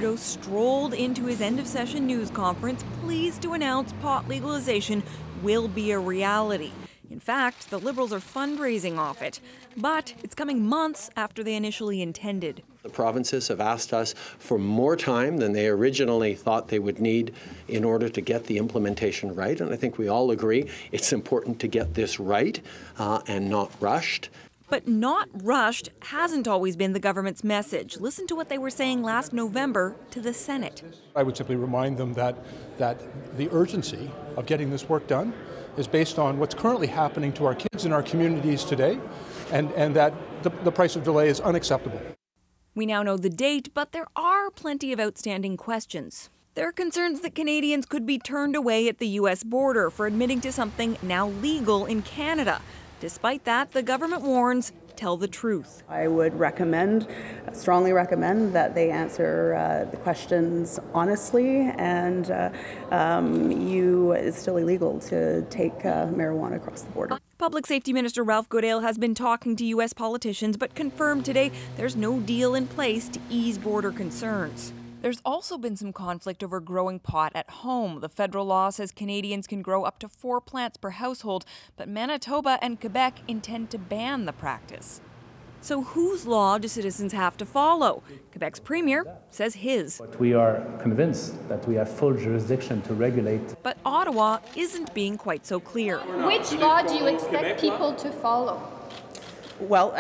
Trudeau strolled into his end-of-session news conference, pleased to announce pot legalization will be a reality. In fact, the Liberals are fundraising off it, but it's coming months after they initially intended. The provinces have asked us for more time than they originally thought they would need in order to get the implementation right, and I think we all agree it's important to get this right and not rushed. But not rushed hasn't always been the government's message. Listen to what they were saying last November to the Senate. I would simply remind them that the urgency of getting this work done is based on what's currently happening to our kids in our communities today, and that the price of delay is unacceptable. We now know the date, but there are plenty of outstanding questions. There are concerns that Canadians could be turned away at the U.S. border for admitting to something now legal in Canada. Despite that, the government warns, tell the truth. I would strongly recommend that they answer the questions honestly, and it's still illegal to take marijuana across the border. Public Safety Minister Ralph Goodale has been talking to U.S. politicians, but confirmed today there's no deal in place to ease border concerns. There's also been some conflict over growing pot at home. The federal law says Canadians can grow up to 4 plants per household, but Manitoba and Quebec intend to ban the practice. So whose law do citizens have to follow? Quebec's premier says his. But we are convinced that we have full jurisdiction to regulate. But Ottawa isn't being quite so clear. Which law do you expect people to follow? Well,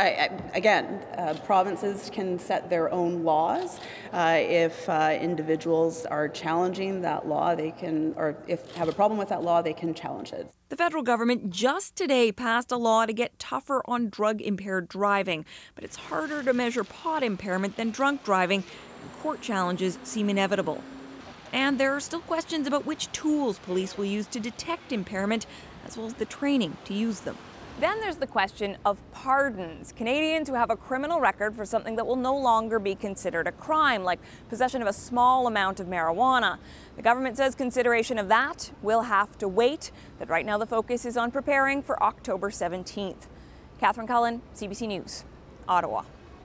again, provinces can set their own laws. If individuals are challenging that law, they can, or if have a problem with that law, they can challenge it. The federal government just today passed a law to get tougher on drug-impaired driving, but it's harder to measure pot impairment than drunk driving, and court challenges seem inevitable. And there are still questions about which tools police will use to detect impairment, as well as the training to use them. Then there's the question of pardons. Canadians who have a criminal record for something that will no longer be considered a crime, like possession of a small amount of marijuana. The government says consideration of that will have to wait, that right now the focus is on preparing for October 17th. Catherine Cullen, CBC News, Ottawa.